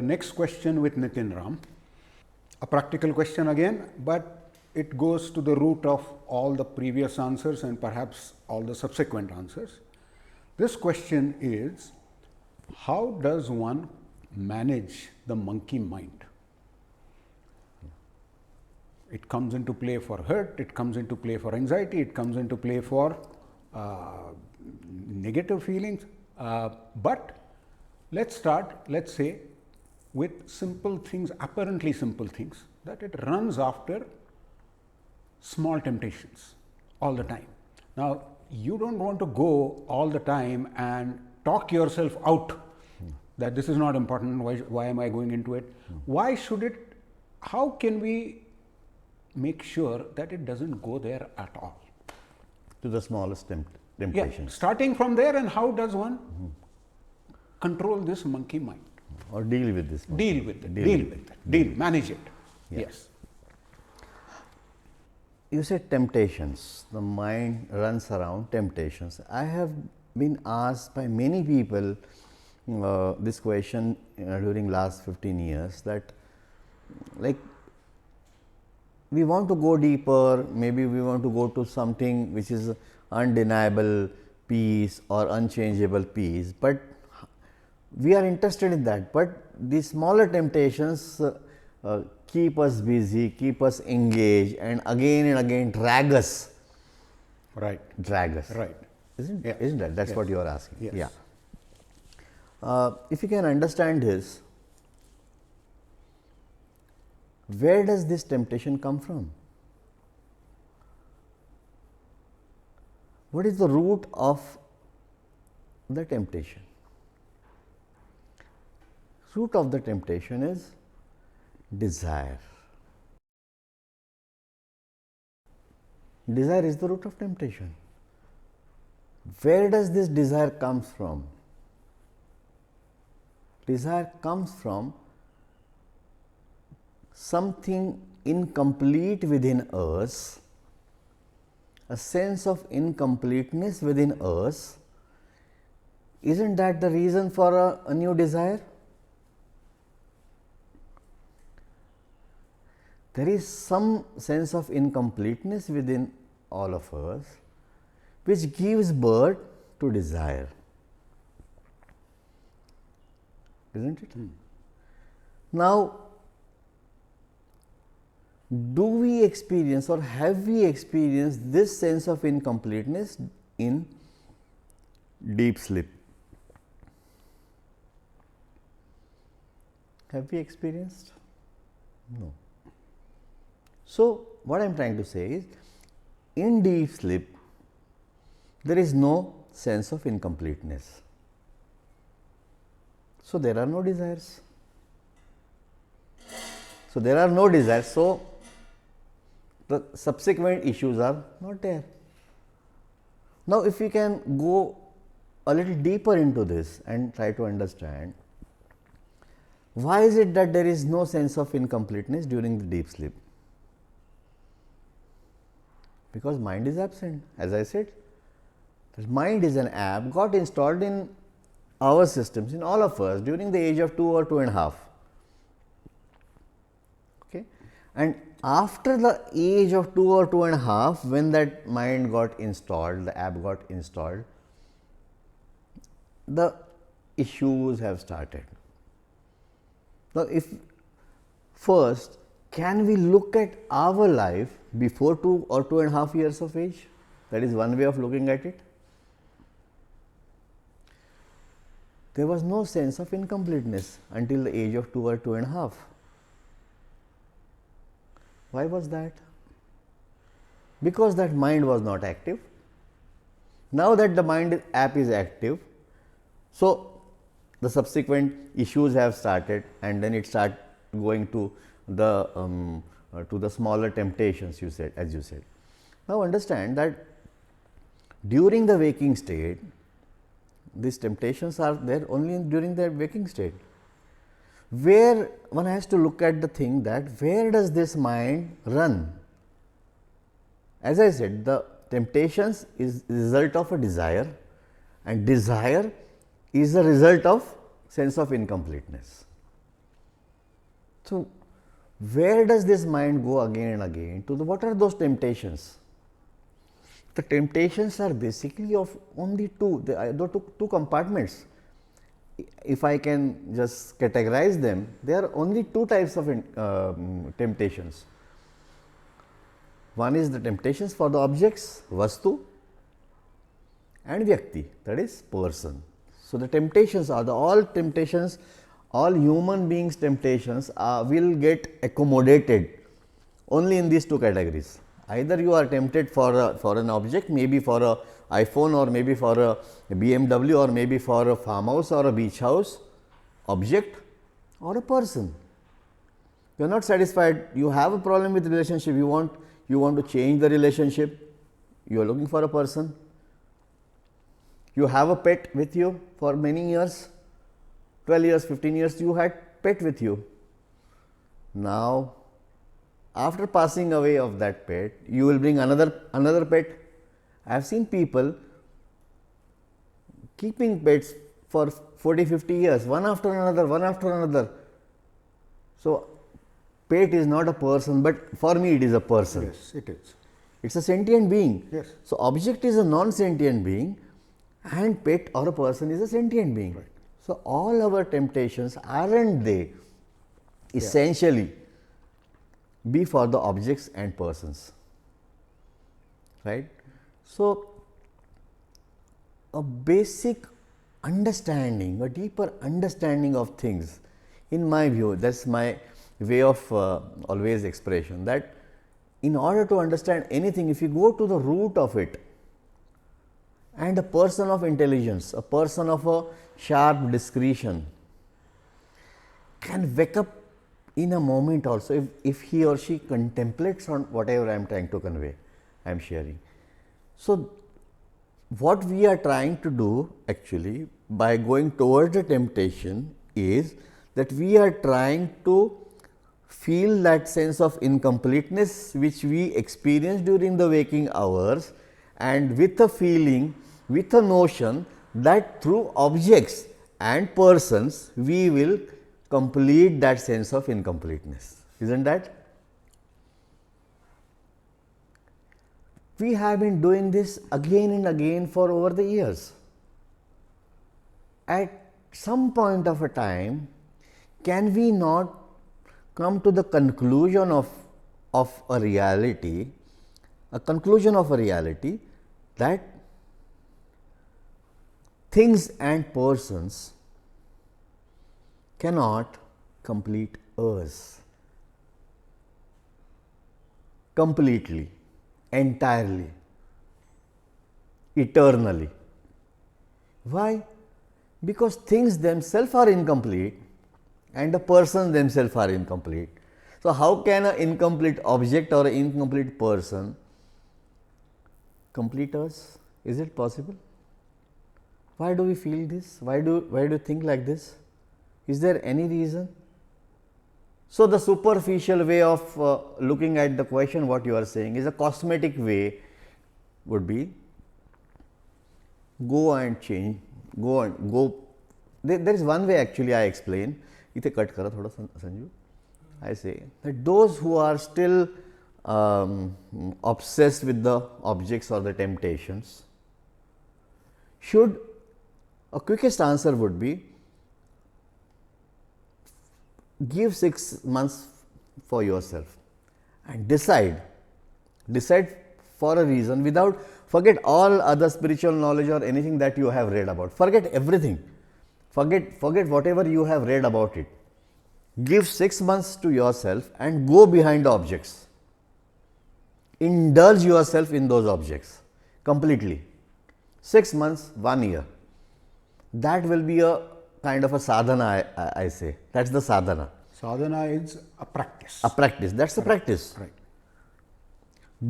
next question with Nitin Ram. A practical question again, but it goes to the root of all the previous answers and perhaps all the subsequent answers. This question is, how does one manage the monkey mind? It comes into play for hurt, it comes into play for anxiety, it comes into play for negative feelings. But let's start, let's say, with simple things, apparently simple things, that it runs after small temptations all the time. Now, you don't want to go all the time and talk yourself out that this is not important, why am I going into it? Why should it, how can we make sure that it doesn't go there at all? To the smallest temptations. Yeah, starting from there, and how does one control this monkey mind? Or deal with this. Deal with it, manage it. Yeah. Yes. You said temptations, the mind runs around temptations. I have been asked by many people this question during last 15 years, that like we want to go deeper, maybe we want to go to something which is undeniable peace or unchangeable peace, but we are interested in that, but the smaller temptations keep us busy, keep us engaged, and again drag us. Right. Drag us. Right. Isn't, Yeah. isn't that? That's Yes. what you are asking. Yes. Yeah. If you can understand this, where does this temptation come from? What is the root of the temptation? Root of the temptation is desire. Desire is the root of temptation. Where does this desire comes from? Desire comes from something incomplete within us, a sense of incompleteness within us. Isn't that the reason for a new desire? There is some sense of incompleteness within all of us which gives birth to desire. Isn't it? Now, do we experience or have we experienced this sense of incompleteness in deep sleep? Have we experienced? No. So, what I am trying to say is, in deep sleep, there is no sense of incompleteness. So, there are no desires. So, there are no desires. So, the subsequent issues are not there. Now, if we can go a little deeper into this and try to understand, why is it that there is no sense of incompleteness during the deep sleep? Because mind is absent. As I said, the mind is an app got installed in our systems, in all of us during the age of 2 or 2.5. Okay. And after the age of 2 or 2.5, when that mind got installed, the app got installed, the issues have started. Now, if first, can we look at our life before 2 or 2.5 years of age? That is one way of looking at it. There was no sense of incompleteness until the age of 2 or 2.5. Why was that? Because that mind was not active. Now that the mind app is active, so the subsequent issues have started, and then it started going to the smaller temptations, you said, as you said. Now understand that during the waking state, these temptations are there only during the waking state, where one has to look at the thing that where does this mind run? As I said, the temptations is the result of a desire, and desire is the result of sense of incompleteness. So, where does this mind go again and again? To the, what are those temptations? The temptations are basically of only two, the two compartments. If I can just categorize them, there are only two types of temptations. One is the temptations for the objects, vastu, and vyakti, that is person. So, the temptations are all temptations, all human beings temptations will get accommodated only in these two categories. Either you are tempted for an object, maybe for a iPhone, or maybe for a BMW, or maybe for a farmhouse or a beach house object, or a person. You are not satisfied, you have a problem with relationship, you want to change the relationship, you are looking for a person. You have a pet with you for many years, 12 years, 15 years, you had pet with you. Now, after passing away of that pet, you will bring another pet. I have seen people keeping pets for 40, 50 years, one after another. So, pet is not a person, but for me it is a person. Yes, it is. It's a sentient being. Yes. So, object is a non-sentient being and pet or a person is a sentient being. Right. So, all our temptations, aren't they essentially be for the objects and persons, right? So, a basic understanding, a deeper understanding of things, in my view, that is my way of always expression, that in order to understand anything, if you go to the root of it, and a person of intelligence, a person of a sharp discretion can wake up in a moment also, if he or she contemplates on whatever I am trying to convey, I am sharing. So, what we are trying to do actually by going towards the temptation is that we are trying to feel that sense of incompleteness which we experience during the waking hours, and with a feeling, with a notion that through objects and persons we will complete that sense of incompleteness. Isn't that? We have been doing this again and again for over the years. At some point of a time, can we not come to the conclusion of a reality, that things and persons cannot complete us completely, entirely, eternally. Why? Because things themselves are incomplete and the persons themselves are incomplete. So, how can an incomplete object or an incomplete person complete us? Is it possible? Why do we feel this? Why do you think like this? Is there any reason? So, the superficial way of looking at the question, what you are saying, is a cosmetic way would be go and change, go. There is one way actually I explain. इथे cut करा थोड़ा Sanju. I say that those who are still obsessed with the objects or the temptations should, a quickest answer would be, give 6 months for yourself and decide for a reason, without, forget all other spiritual knowledge or anything that you have read about, forget everything, forget whatever you have read about it. Give 6 months to yourself and go behind the objects, indulge yourself in those objects completely. 6 months, 1 year, that will be a kind of a sadhana, I say. That is the sadhana. Sadhana is a practice. A practice, that is the practice. Right.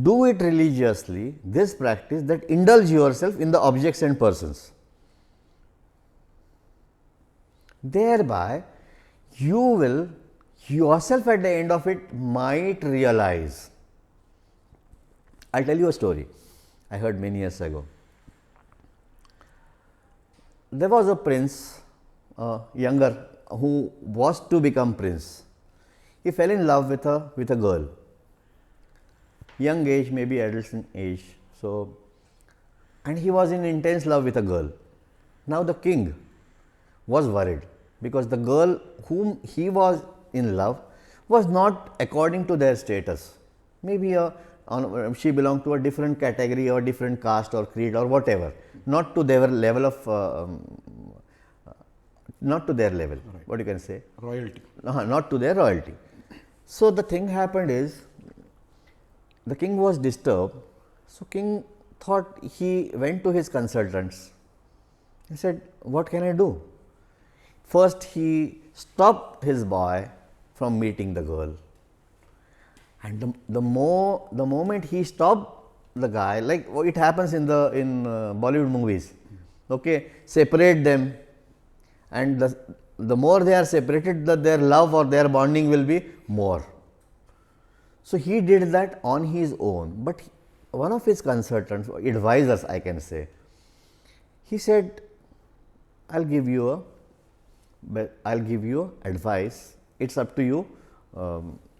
Do it religiously, this practice, that indulge yourself in the objects and persons. Thereby, you will yourself at the end of it might realize. I will tell you a story I heard many years ago. There was a prince, younger, who was to become prince. he fell in love with a girl. Young age, maybe adolescent age. So, and he was in intense love with a girl. Now the king was worried because the girl whom he was in love was not according to their status. Maybe she belonged to a different category or different caste or creed or whatever, not to their level of not to their level. Right. What you can say? Royalty. Not to their royalty. So the thing happened is, the king was disturbed. So king thought, he went to his consultants. He said, what can I do? First he stopped his boy from meeting the girl. And the moment he stopped the guy, like it happens in Bollywood movies, okay, separate them, and the more they are separated, their love or their bonding will be more. So he did that on his own, but one of his consultants, advisors I can say, he said, I'll give you advice, it's up to you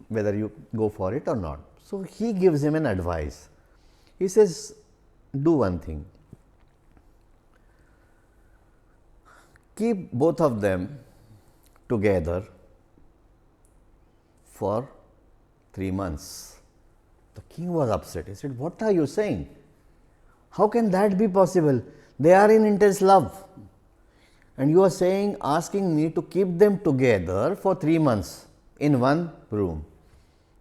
whether you go for it or not. So he gives him an advice. He says, do one thing, keep both of them together for 3 months. The king was upset. He said, what are you saying? How can that be possible? They are in intense love. And you are asking me to keep them together for 3 months in one room.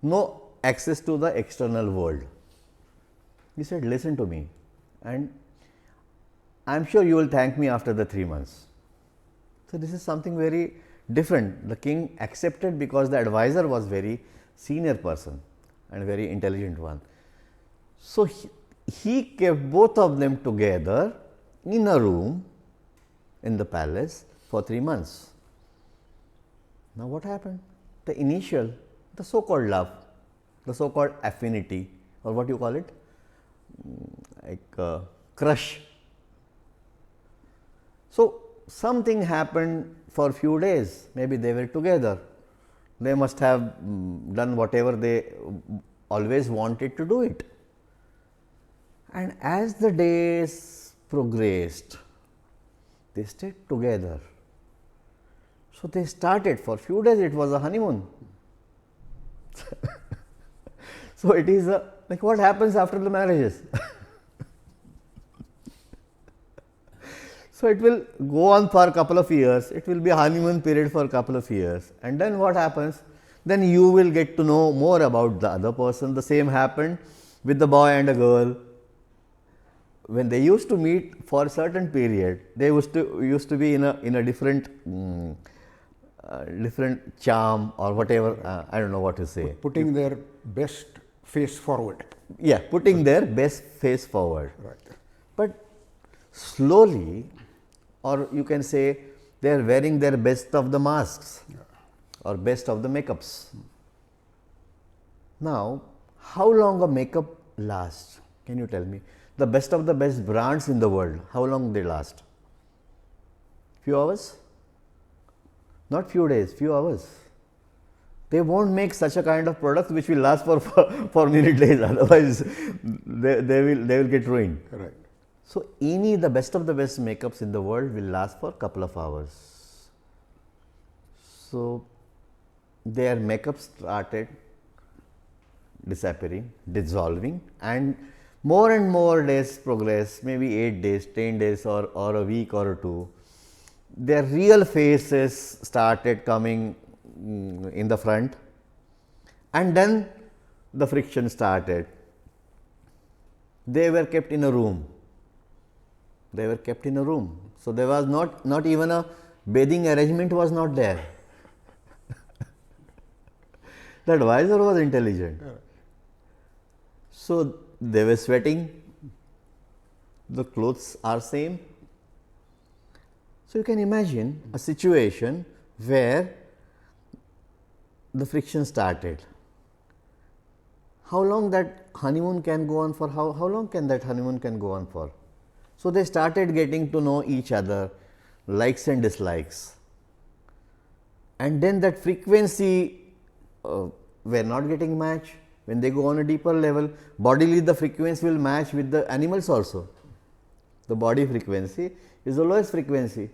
No access to the external world. He said, listen to me, and I am sure you will thank me after the 3 months. So this is something very different. The king accepted because the advisor was very senior person and very intelligent one. So he kept both of them together in a room in the palace for 3 months. Now what happened? The so-called love, the so-called affinity, or what you call it, like crush. So something happened for few days, maybe they were together. They must have done whatever they always wanted to do it. And as the days progressed, they stayed together. So they started, for few days it was a honeymoon. So it is like what happens after the marriages. So it will go on for a couple of years, it will be a honeymoon period for a couple of years, and then what happens? Then you will get to know more about the other person. The same happened with the boy and a girl. When they used to meet for a certain period, they used to be in a different different charm or whatever. I don't know what to say. Putting their best face forward. Yeah, putting their best face forward. Right. But slowly, or you can say, they are wearing their best of the masks, or best of the makeups. Now, how long a makeup lasts? Can you tell me? The best of the best brands in the world, how long they last? Few hours? Not few days, few hours. They won't make such a kind of product which will last for many days, otherwise they will get ruined. Right. So the best of the best makeups in the world will last for a couple of hours. So their makeup started disappearing, dissolving, and more days progress, maybe 8 days, 10 days or a week or two. Their real faces started coming in the front, and then the friction started. They were kept in a room. So there was not even a bathing arrangement was not there. The advisor was intelligent. So they were sweating, the clothes are same. So you can imagine a situation where the friction started. How long that honeymoon can go on for? How long can that honeymoon can go on for? So they started getting to know each other, likes and dislikes, and then that frequency were not getting match. When they go on a deeper level, bodily the frequency will match with the animals also. The body frequency is the lowest frequency.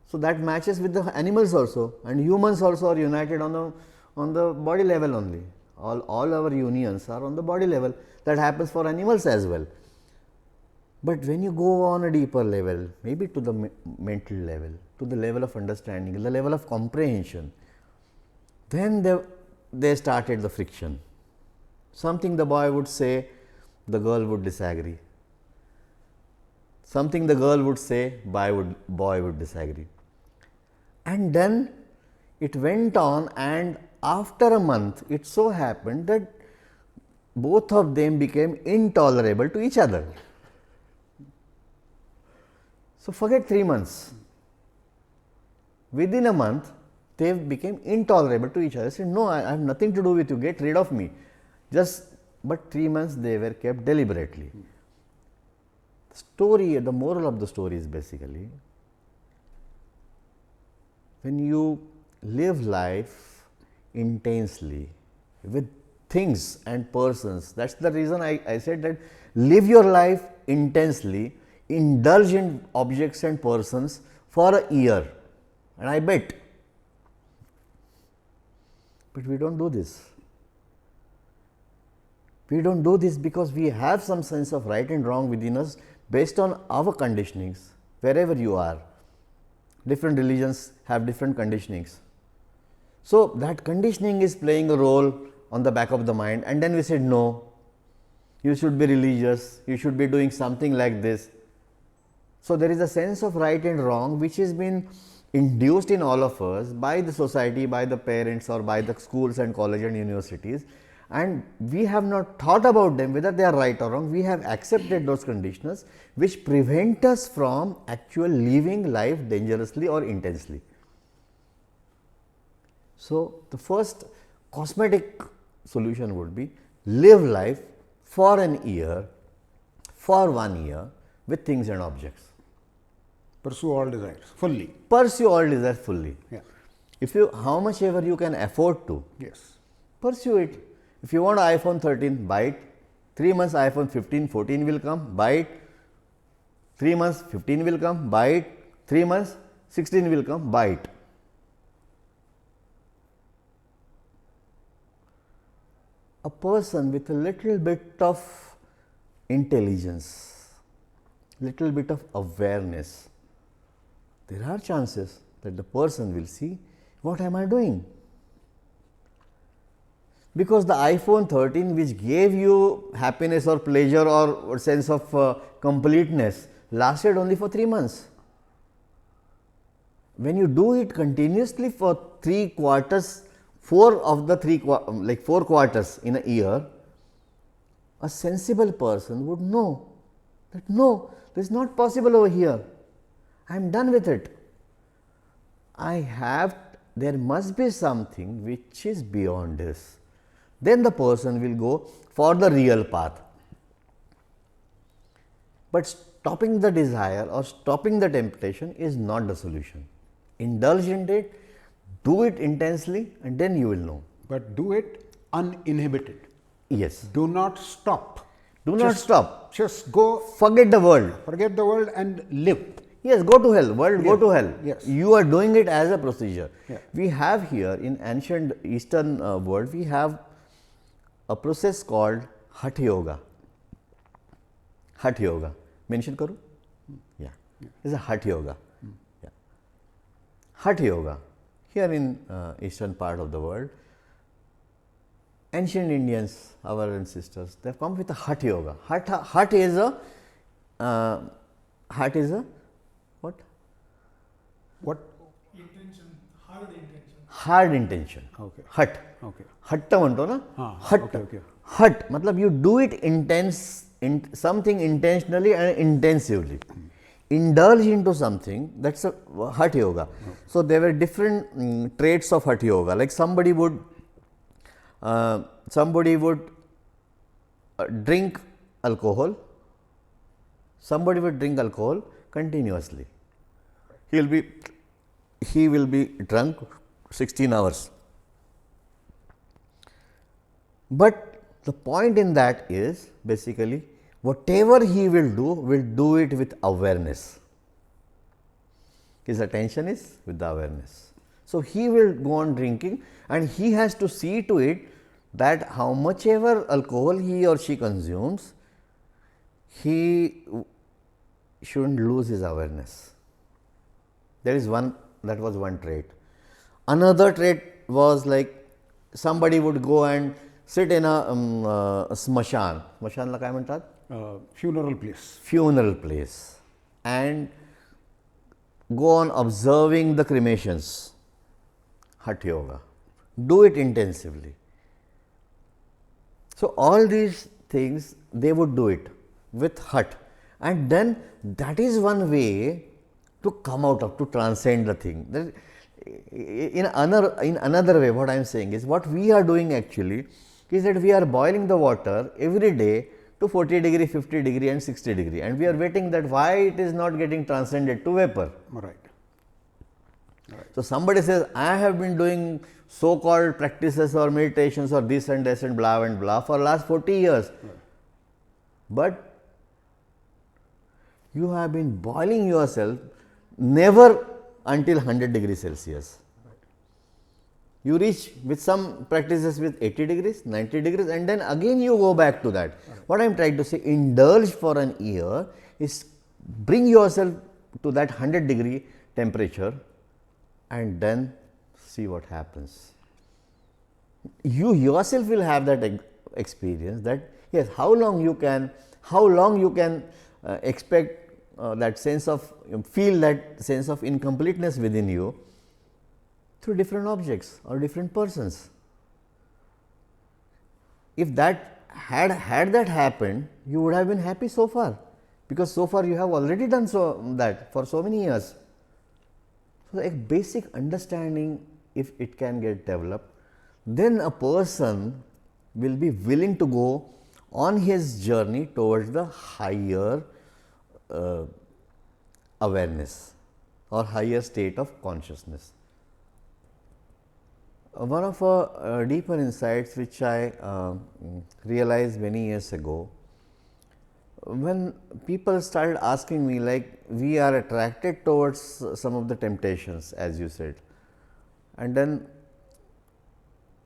So, that matches with the animals also, and humans also are united on the body level only. All our unions are on the body level. That happens for animals as well. But when you go on a deeper level, maybe to the mental level, to the level of understanding, the level of comprehension, then they started the friction. Something the boy would say, the girl would disagree. Something the girl would say, boy would disagree. And then it went on, and after a month it so happened that both of them became intolerable to each other. So, forget 3 months. Within a month, they became intolerable to each other. Said, no, I have nothing to do with you, get rid of me. But 3 months they were kept deliberately. The moral of the story is basically, when you live life intensely with things and persons, that is the reason I said that live your life intensely, indulge in objects and persons for a year, and I bet. But we do not do this. We do not do this because we have some sense of right and wrong within us based on our conditionings, wherever you are. Different religions have different conditionings. So, that conditioning is playing a role on the back of the mind, and then we said, no, you should be religious, you should be doing something like this. So, there is a sense of right and wrong which has been induced in all of us by the society, by the parents, or by the schools and colleges and universities, and we have not thought about them whether they are right or wrong. We have accepted those conditions which prevent us from actual living life dangerously or intensely. So, the first cosmetic solution would be live life for an year, for 1 year with things and objects. Pursue all desires fully. Pursue all desires fully. Yeah. If you, how much ever you can afford to, Yes. pursue it. If you want iPhone 13, buy it. 3 months iPhone 15, 14 will come, buy it. 3 months 15 will come, buy it. 3 months 16 will come, buy it. A person with a little bit of intelligence, little bit of awareness, there are chances that the person will see, what am I doing? Because the iPhone 13 which gave you happiness or pleasure or sense of completeness lasted only for 3 months. When you do it continuously for 3 quarters, 4 of the 4 quarters in a year, a sensible person would know that no, this is not possible over here. I am done with it. There must be something which is beyond this. Then the person will go for the real path. But stopping the desire or stopping the temptation is not the solution. Indulge in it, do it intensely, and then you will know. But do it uninhibited. Yes. Do not stop. Do not stop. Just go, Forget the world. forget the world and live. Yes, go to hell. World, go to hell. Yes. You are doing it as a procedure. Yeah. We have here in ancient Eastern world, we have a process called Hatha Yoga. Hatha Yoga. Mention karu? Yeah. It's a Hatha Yoga. Yeah. Hatha Yoga. Here in eastern part of the world, ancient Indians, our ancestors, they have come with a Hatha Yoga. Hatha is a what? What? Intention, hard intention. Hard intention. Okay. Hut. Okay. Hatta म्हणतो ना. Hut. okay. Hut मतलब you do it something intentionally and intensively. Indulge into something, that's a Hatha Yoga. Okay. So there were different traits of Hatha Yoga. Like somebody would drink alcohol. Somebody would drink alcohol continuously. He will be drunk 16 hours. But the point in that is basically whatever he will do it with awareness. His attention is with the awareness. So, he will go on drinking and he has to see to it that how much ever alcohol he or she consumes, he shouldn't lose his awareness. There is one, that was one trait. Another trait was like somebody would go and sit in a smashan. Smashanला काय म्हणतात? Funeral place. Funeral place, and go on observing the cremations. Hatha yoga. Do it intensively. So, all these things they would do it with hut, and then that is one way to come out of, to transcend the thing. In another way, what I am saying is, what we are doing actually is that we are boiling the water every day to 40 degree, 50 degree and 60 degree, and we are waiting that why it is not getting transcended to vapor. Right. So, somebody says, I have been doing so called practices or meditations or this and this and blah for last 40 years. Right. But you have been boiling yourself never until 100 degrees Celsius. Right. You reach with some practices with 80 degrees, 90 degrees, and then again you go back to that. Right. What I am trying to say, indulge for an year is bring yourself to that 100 degree temperature and then see what happens. You yourself will have that experience that yes, how long you can expect that sense of, feel that sense of incompleteness within you through different objects or different persons. If that had that happened, you would have been happy so far, because so far you have already done that for so many years. So, a basic understanding, if it can get developed, then a person will be willing to go on his journey towards the higher awareness or higher state of consciousness. One of our deeper insights which I realized many years ago, when people started asking me, like, we are attracted towards some of the temptations, as you said, and then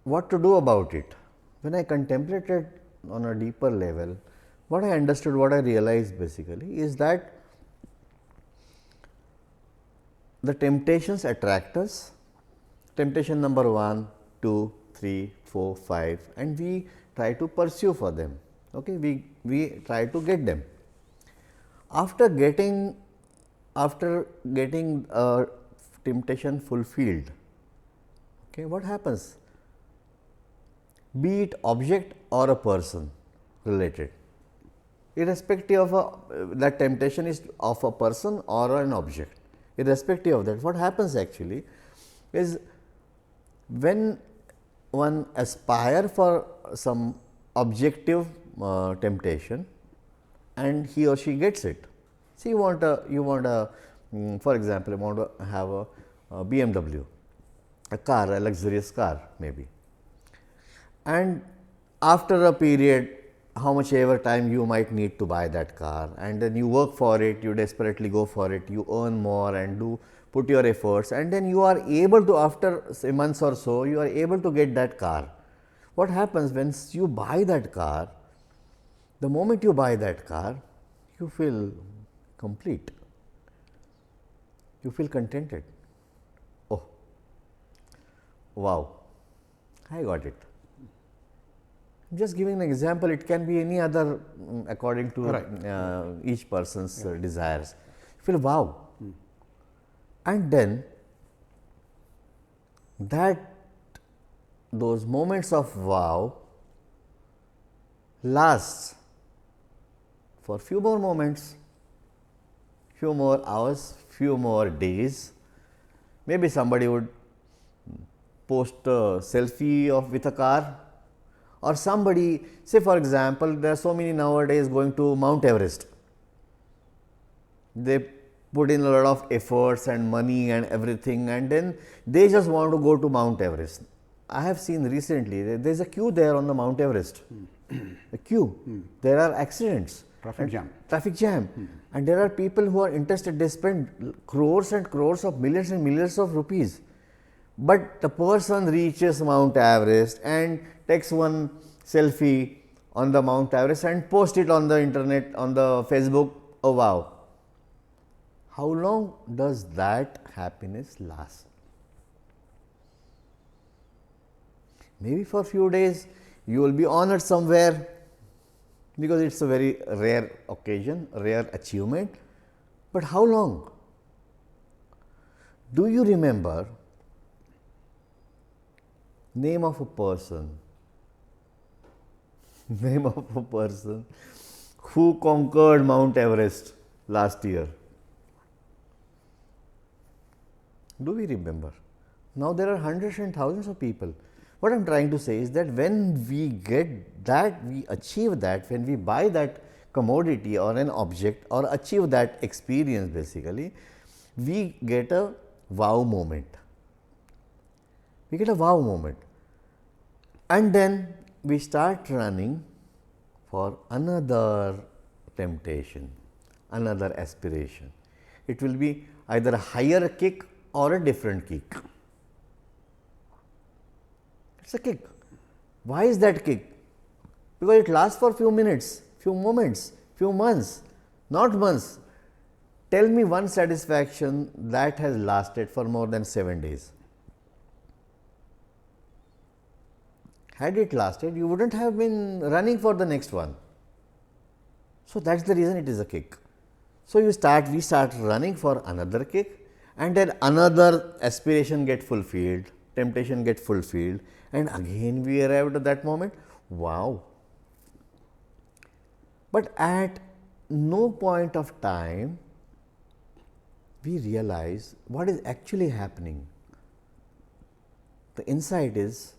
what to do about it. When I contemplated on a deeper level, what I understood, what I realized basically is that the temptations attract us. Temptation number 1, 2, 3, 4, 5, and we try to pursue for them. Okay, we try to get them. After getting a temptation fulfilled, okay, what happens? Be it object or a person related, irrespective of that temptation is of a person or an object, irrespective of that, what happens actually is, when one aspire for some objective temptation and he or she gets it. See, you want a for example, you want to have a BMW, a car, a luxurious car maybe, and after a period, how much ever time you might need to buy that car, and then you work for it, you desperately go for it, you earn more and put your efforts, and then you are able to, after say months or so, you are able to get that car. What happens when you buy that car? The moment you buy that car, you feel complete, you feel contented. Oh, wow, I got it. Just giving an example, it can be any other according to each person's desires. You feel wow. And then those moments of wow lasts for few more moments, few more hours, few more days. Maybe somebody would post a selfie with a car, or somebody, say for example, there are so many nowadays going to Mount Everest. They put in a lot of efforts and money and everything, and then they just want to go to Mount Everest. I have seen recently, there is a queue there on the Mount Everest. A queue. There are accidents. Traffic jam. Traffic jam. And there are people who are interested, they spend crores and crores of millions and millions of rupees. But the person reaches Mount Everest and takes one selfie on the Mount Everest and post it on the internet, on the Facebook. Oh wow! How long does that happiness last? Maybe for a few days you will be honored somewhere because it's a very rare occasion, rare achievement. But how long? Do you remember name of a person, name of a person who conquered Mount Everest last year? Do we remember? Now there are hundreds and thousands of people. What I am trying to say is that when we get that, we achieve that, when we buy that commodity or an object or achieve that experience basically, we get a wow moment. We get a wow moment. And then we start running for another temptation, another aspiration. It will be either a higher kick or a different kick. It's a kick. Why is that kick? Because it lasts for few minutes, few moments, few months, not months. Tell me one satisfaction that has lasted for more than 7 days. Had it lasted, you wouldn't have been running for the next one. So that's the reason it is a kick. So we start running for another kick, and then another aspiration get fulfilled, temptation get fulfilled, and again we arrived at that moment. Wow! But at no point of time we realize what is actually happening. The insight is,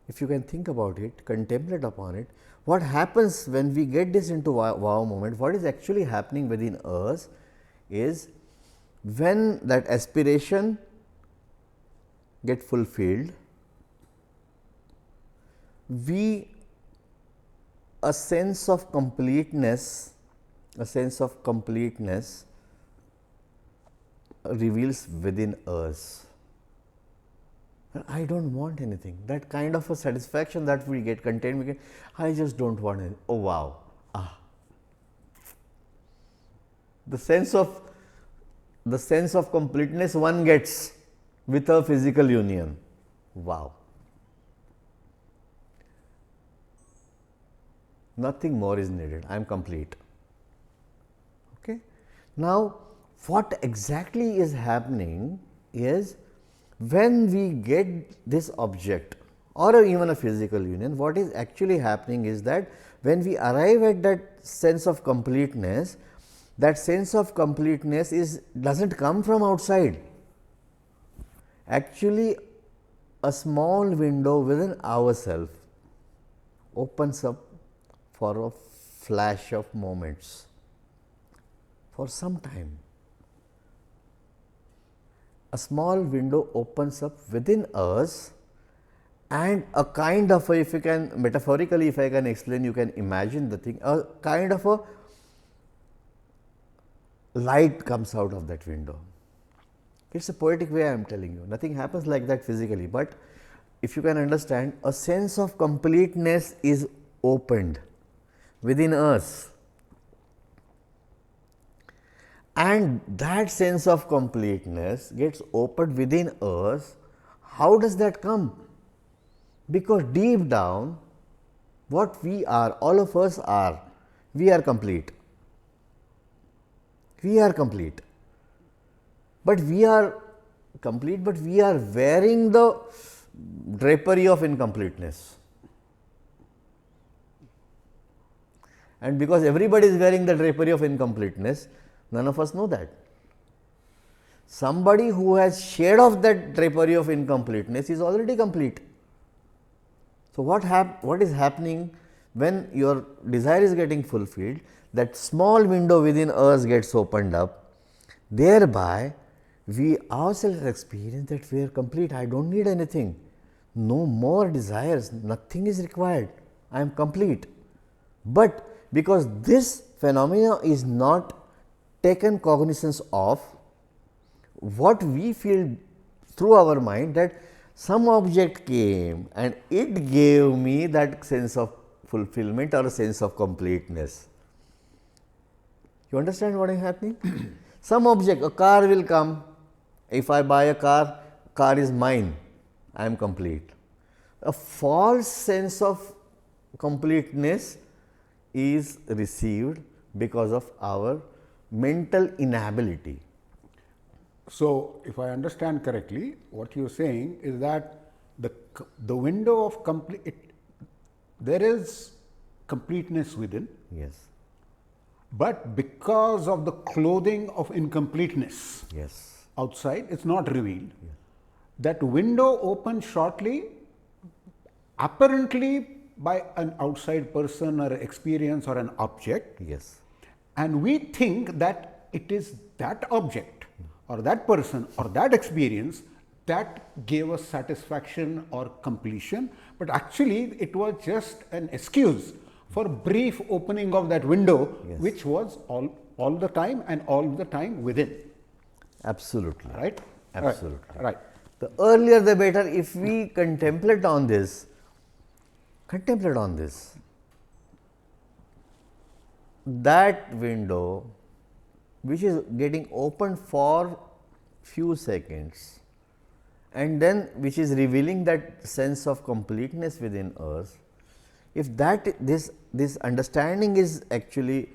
if you can think about it, contemplate upon it, what happens when we get this into wow moment, what is actually happening within us is when that aspiration get fulfilled, a sense of completeness reveals within us. I don't want anything. That kind of a satisfaction that we get, content we get, I just don't want it. Oh wow! The sense of completeness one gets with a physical union. Wow! Nothing more is needed. I am complete. Okay. Now, what exactly is happening is, when we get this object or even a physical union, what is actually happening is that when we arrive at that sense of completeness, that sense of completeness doesn't come from outside. Actually, a small window within ourselves opens up for a flash of moments, for some time. A small window opens up within us, and a kind of if you can metaphorically, if I can explain, you can imagine the thing, a kind of a light comes out of that window. It's a poetic way I am telling you, nothing happens like that physically, but if you can understand, a sense of completeness is opened within us. And that sense of completeness gets opened within us. How does that come? Because deep down, what we are, all of us are, we are complete. We are complete. But we are complete, but we are wearing the drapery of incompleteness. And because everybody is wearing the drapery of incompleteness, none of us know that. Somebody who has shed off that drapery of incompleteness is already complete. So, what is happening when your desire is getting fulfilled? That small window within us gets opened up, thereby we ourselves experience that we are complete. I don't need anything. no more desires, nothing is required, I am complete. But because this phenomena is not taken cognizance of, what we feel through our mind that some object came and it gave me that sense of fulfillment or a sense of completeness. You understand what is happening? Some object, a car will come. If I buy a car, car is mine, I am complete. A false sense of completeness is received because of our mental inability. So, if I understand correctly, what you are saying is that the window of there is completeness within, Yes, but because of the clothing of incompleteness yes, outside, it's not revealed. That window opens shortly, apparently by an outside person or experience or an object, yes, and we think that it is that object or that person or that experience that gave us satisfaction or completion, but actually it was just an excuse for brief opening of that window, Yes. which was all the time and all the time within, absolutely. right? Absolutely. Right. The earlier the better. If we contemplate on this, that window which is getting opened for few seconds and then which is revealing that sense of completeness within us, if that this understanding is actually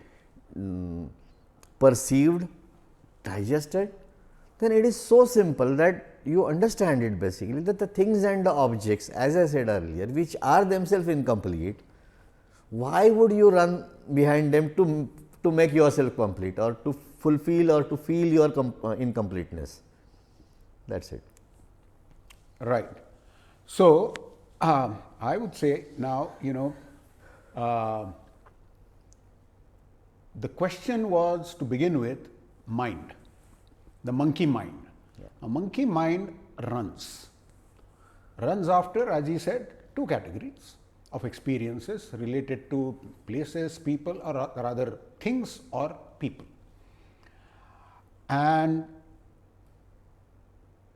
perceived, digested, then it is so simple that you understand it basically, that the things and the objects, as I said earlier, which are themselves incomplete, why would you run behind them to make yourself complete or to fulfill or to feel your incompleteness? That is it. Right. So, I would say now, the question was to begin with mind, the monkey mind. A monkey mind runs after, as he said, two categories of experiences related to places, people, or rather things or people. And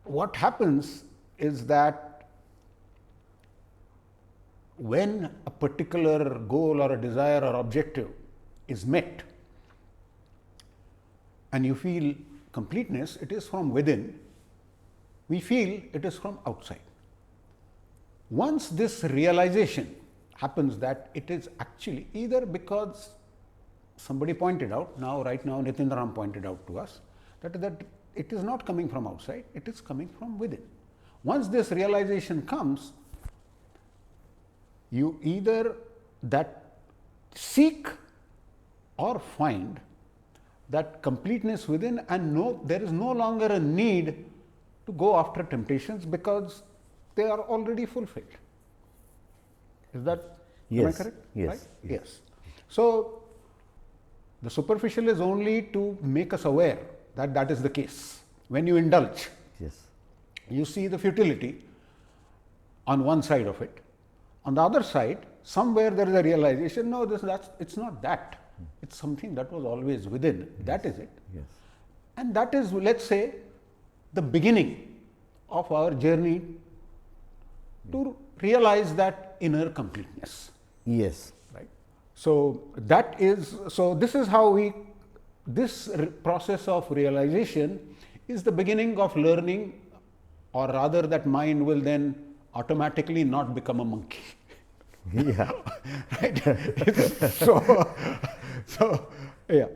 what happens is that when a particular goal or a desire or objective is met and you feel completeness, it is from within, we feel it is from outside. Once this realization happens that it is actually either because somebody pointed out, right now Nitin Ram pointed out to us, that it is not coming from outside, it is coming from within. Once this realization comes, you either that seek or find that completeness within, and there is no longer a need to go after temptations because they are already fulfilled. Is that am I Yes, correct? yes, Right? Yes. So, the superficial is only to make us aware that that is the case. When you indulge, Yes. you see the futility on one side of it. On the other side, somewhere there is a realization, no, it's not that. It's something that was always within. That is it. Yes. And that is, let's say, the beginning of our journey to realize that inner completeness. Yes. Right. So, this is how this process of realization is the beginning of learning, or rather that mind will then automatically not become a monkey. Yeah. Right. So, yeah.